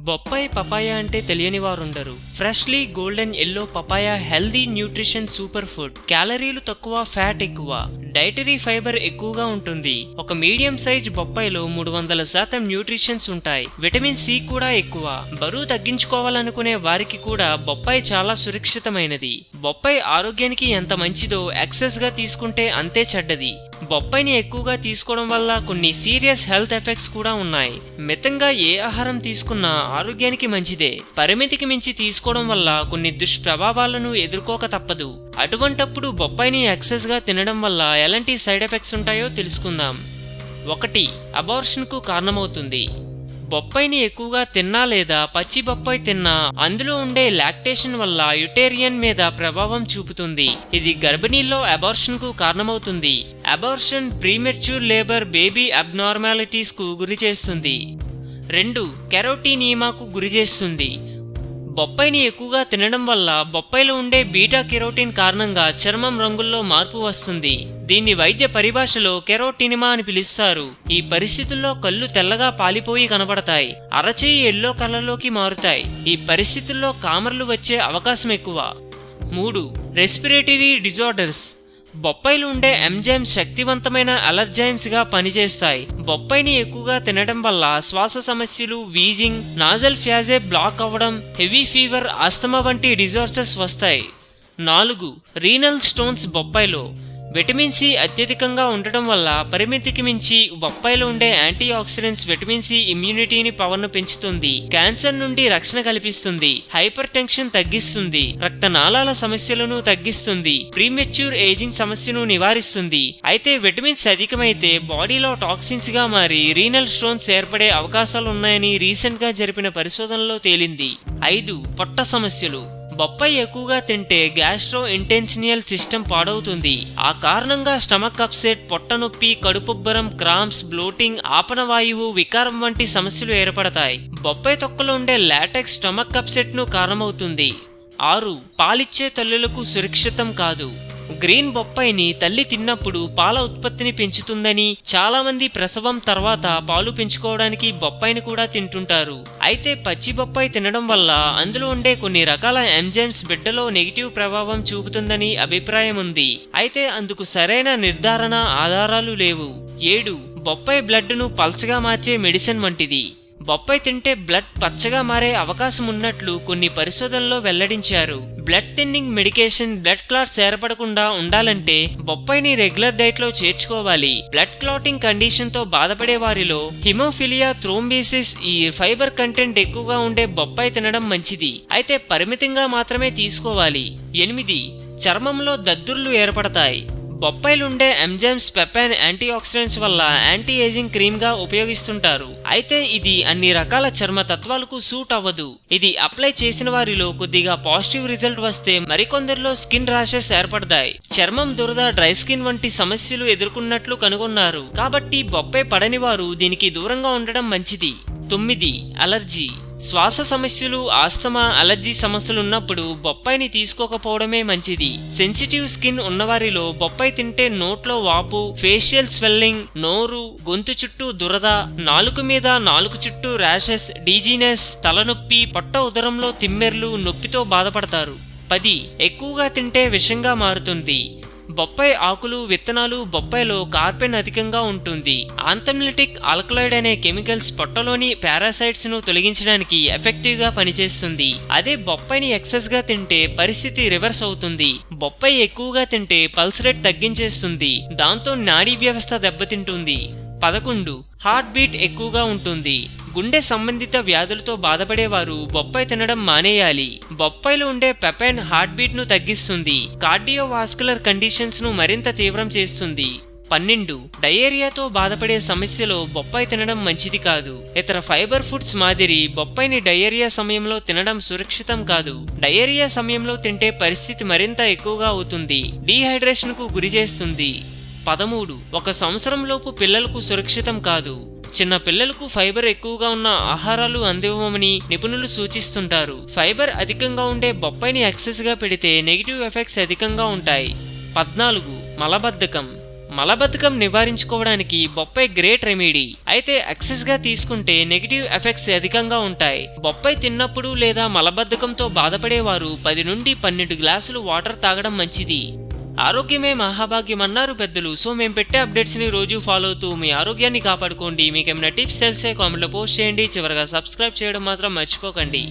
బొప్పాయి పపాయ అంటే తెలియని వారుండరు. Freshly golden yellow papaya healthy nutrition super food. క్యాలరీలు తక్కువ, ఫ్యాట్ ఎక్కువ, డైటరీ ఫైబర్ ఎక్కువగా ఉంటుంది. ఒక మీడియం సైజ్ బొప్పాయిలో 300% న్యూట్రిషన్స్ ఉంటాయి. విటమిన్ సి కూడా ఎక్కువ. బరువు తగ్గించుకోవాలనుకునే వారికి కూడా బొప్పాయి చాలా సురక్షితమైనది. బొప్పాయి ఆరోగ్యానికి ఎంత మంచిదో ఎక్సెస్ గా తీసుకుంటే అంతే చెడ్డది. బొప్పాయిని ఎక్కువగా తీసుకోవడం వల్ల కొన్ని సీరియస్ హెల్త్ ఎఫెక్ట్స్ కూడా ఉన్నాయి. మితంగా ఏ ఆహారం తీసుకున్నా ఆరోగ్యానికి మంచిదే. పరిమితికి మించి తీసుకోవడం వల్ల కొన్ని దుష్ప్రభావాలను ఎదుర్కోక తప్పదు. అటువంటప్పుడు బొప్పాయిని ఎక్సెస్ గా తినడం వల్ల ఎలాంటి సైడ్ ఎఫెక్ట్స్ ఉంటాయో తెలుసుకుందాం. 1. అబార్షన్ కు కారణమవుతుంది. బొప్పాయిని ఎక్కువగా తిన్నా లేదా పచ్చి బొప్పాయి తిన్నా అందులో ఉండే లాక్టేషన్ వల్ల యుటేరియన్ మీద ప్రభావం చూపుతుంది. ఇది గర్భిణీల్లో అబార్షన్ కు కారణమవుతుంది. Abortion premature labour, baby abnormalities కు గురి చేస్తుంది. 2. కెరోటినీమాకు గురి చేస్తుంది. బొప్పాయిని ఎక్కువగా తినడం వల్ల బొప్పాయిలో ఉండే బీటా కెరోటిన్ కారణంగా చర్మం రంగుల్లో మార్పు వస్తుంది. దీన్ని వైద్య పరిభాషలో కెరోటినిమా అని పిలుస్తారు. ఈ పరిస్థితుల్లో కళ్ళు తెల్లగా పాలిపోయి కనబడతాయి. అరచేయి ఎల్లో కలర్లోకి మారుతాయి. ఈ పరిస్థితుల్లో కామర్లు వచ్చే అవకాశం ఎక్కువ. 3. Respiratory disorders. బొప్పాయిలు ఉండే ఎంజైమ్స్ శక్తివంతమైన అలర్జైమ్స్ గా పనిచేస్తాయి. బొప్పాయిని ఎక్కువగా తినడం వల్ల శ్వాస సమస్యలు, వీజింగ్, నాజల్ ఫ్యాజే బ్లాక్ అవ్వడం, హెవీ ఫీవర్, ఆస్తమా వంటి డిజార్డర్స్ వస్తాయి. 4. Renal stones. బొప్పాయిలో విటమిన్ సి అత్యధికంగా ఉండటం వల్ల పరిమితికి మించి బొప్పాయిలో ఉండే యాంటీ ఆక్సిడెంట్స్ విటమిన్ సి ఇమ్యూనిటీని పవర్ను పెంచుతుంది. క్యాన్సర్ నుండి రక్షణ కల్పిస్తుంది. హైపర్ టెన్షన్ తగ్గిస్తుంది. రక్తనాళాల సమస్యలను తగ్గిస్తుంది. ప్రీమెచ్యూర్ ఏజింగ్ సమస్యను నివారిస్తుంది. అయితే విటమిన్స్ అధికమైతే బాడీలో టాక్సిన్స్ గా మారి రీనల్ స్టోన్స్ ఏర్పడే అవకాశాలున్నాయని రీసెంట్ గా జరిపిన పరిశోధనలో తేలింది. 5. పొట్ట సమస్యలు. బొప్పాయి ఎక్కువగా తింటే గ్యాస్ట్రో ఇంటెన్సినియల్ సిస్టమ్ పాడవుతుంది. ఆ కారణంగా స్టమక్ అప్సెట్, పొట్ట నొప్పి, కడుపుబ్బరం, క్రాంప్స్, బ్లోటింగ్, ఆపనవాయువు, వికారం వంటి సమస్యలు ఏర్పడతాయి. బొప్పాయి తొక్కలో ఉండే లాటెక్స్ స్టమక్ అప్సెట్ ను కారణమవుతుంది. 6. పాలిచ్చే తల్లులకు సురక్షితం కాదు. గ్రీన్ బొప్పాయిని తల్లి తిన్నప్పుడు పాల ఉత్పత్తిని పెంచుతుందని, చాలా మంది ప్రసవం తర్వాత పాలు పెంచుకోవడానికి బొప్పాయిని కూడా తింటుంటారు. అయితే పచ్చి బొప్పాయి తినడం వల్ల అందులో ఉండే కొన్ని రకాల ఎంజైమ్స్ బిడ్డలో నెగిటివ్ ప్రభావం చూపుతుందని అభిప్రాయం ఉంది. అయితే అందుకు సరైన నిర్ధారణ ఆధారాలు లేవు. 7. బొప్పాయి బ్లడ్ ను పల్చగా మార్చే మెడిసిన్ వంటిది. బొప్పాయి తింటే బ్లడ్ పచ్చగా మారే అవకాశం ఉన్నట్లు కొన్ని పరిశోధనలో వెల్లడించారు. Blood thinning medication blood clots ఏర్పడకుండా ఉండాలంటే బొప్పాయిని రెగ్యులర్ డైట్ లో చేర్చుకోవాలి. బ్లడ్ క్లాటింగ్ కండిషన్ తో బాధపడే వారిలో హిమోఫిలియా, థ్రోంబోసిస్, ఈ ఫైబర్ కంటెంట్ ఎక్కువగా ఉండే బొప్పాయి తినడం మంచిది. అయితే పరిమితంగా మాత్రమే తీసుకోవాలి. 8. చర్మంలో దద్దుర్లు ఏర్పడతాయి. బొప్పాయిలుండే ఎంజైమ్స్ పెప్టైన్ యాంటీ ఆక్సిడెంట్స్ వల్ల యాంటీ ఏజింగ్ క్రీమ్ గా ఉపయోగిస్తుంటారు. అయితే ఇది అన్ని రకాల చర్మ తత్వాలకు సూట్ అవ్వదు. ఇది అప్లై చేసిన వారిలో కొద్దిగా పాజిటివ్ రిజల్ట్ వస్తే మరికొందరిలో స్కిన్ ర్యాషెస్ ఏర్పడతాయి. చర్మం దురద, డ్రై స్కిన్ వంటి సమస్యలు ఎదుర్కొన్నట్లు కనుగొన్నారు. కాబట్టి బొప్పాయి పడని వారు దీనికి దూరంగా ఉండడం మంచిది. 9. అలర్జీ. శ్వాస సమస్యలు, ఆస్తమా, అలర్జీ సమస్యలు ఉన్నప్పుడు బొప్పాయిని తీసుకోకపోవడమే మంచిది. సెన్సిటివ్ స్కిన్ ఉన్నవారిలో బొప్పాయి తింటే నోట్లో వాపు, ఫేషియల్ స్వెల్లింగ్, నోరు, గొంతు చుట్టూ దురద, నాలుక మీద, నాలుక చుట్టూ ర్యాషెస్, డీజీనెస్, తలనొప్పి, పొట్ట ఉదరంలో తిమ్మెర్లు, నొప్పితో బాధపడతారు. 10. ఎక్కువగా తింటే విషంగా మారుతుంది. బొప్పాయి ఆకులు, విత్తనాలు, బొప్పాయిలో కార్పెన్ అధికంగా ఉంటుంది. ఆంథమ్లిటిక్ ఆల్కలాయిడ్ అనే కెమికల్స్ పొట్టలోని పారాసైట్స్ ను తొలగించడానికి ఎఫెక్టివ్ గా పనిచేస్తుంది. అదే బొప్పాయిని ఎక్సెస్ గా తింటే పరిస్థితి రివర్స్ అవుతుంది. బొప్పాయి ఎక్కువగా తింటే పల్స్ రేట్ తగ్గించేస్తుంది. దాంతో నాడీ వ్యవస్థ దెబ్బతింటుంది. 11. హార్ట్ బీట్ ఎక్కువగా ఉంటుంది. గుండె సంబంధిత వ్యాధులతో బాధపడేవారు బొప్పాయి తినడం మానేయాలి. బొప్పాయిలో ఉండే పెప్టైన్ హార్ట్ బీట్ ను తగ్గిస్తుంది. కార్డియోవాస్కులర్ కండిషన్స్ ను మరింత తీవ్రం చేస్తుంది. 12. డయేరియాతో బాధపడే సమస్యలో బొప్పాయి తినడం మంచిది కాదు. ఇతర ఫైబర్ ఫుడ్స్ మాదిరి బొప్పాయిని డయేరియా సమయంలో తినడం సురక్షితం కాదు. డయేరియా సమయంలో తింటే పరిస్థితి మరింత ఎక్కువగా అవుతుంది. డీహైడ్రేషన్ కు గురి చేస్తుంది. 13. 1 సంవత్సరంలోపు పిల్లలకు సురక్షితం కాదు. చిన్న పిల్లలకు ఫైబర్ ఎక్కువగా ఉన్న ఆహారాలు అందివ్వమని నిపుణులు సూచిస్తుంటారు. ఫైబర్ అధికంగా ఉండే బొప్పాయిని ఎక్సెస్ గా పెడితే నెగిటివ్ ఎఫెక్ట్స్ అధికంగా ఉంటాయి. 14. మలబద్ధకం. మలబద్ధకం నివారించుకోవడానికి బొప్పాయి గ్రేట్ రెమెడీ. అయితే ఎక్సెస్ గా తీసుకుంటే నెగిటివ్ ఎఫెక్ట్స్ అధికంగా ఉంటాయి. బొప్పాయి తిన్నప్పుడు లేదా మలబద్ధకంతో బాధపడేవారు 10 నుండి 12 గ్లాసులు వాటర్ తాగడం మంచిది. ఆరోగ్యమే మహాభాగ్యం అన్నారు పెద్దలు. సో మేము పెట్టే అప్డేట్స్ ని రోజు ఫాలో అవుతూ మీ ఆరోగ్యాన్ని కాపాడుకోండి. మీకు ఏమైనా టిప్స్ తెలిసే కామెంట్లో పోస్ట్ చేయండి. చివరగా సబ్స్క్రైబ్ చేయడం మాత్రం మర్చిపోకండి.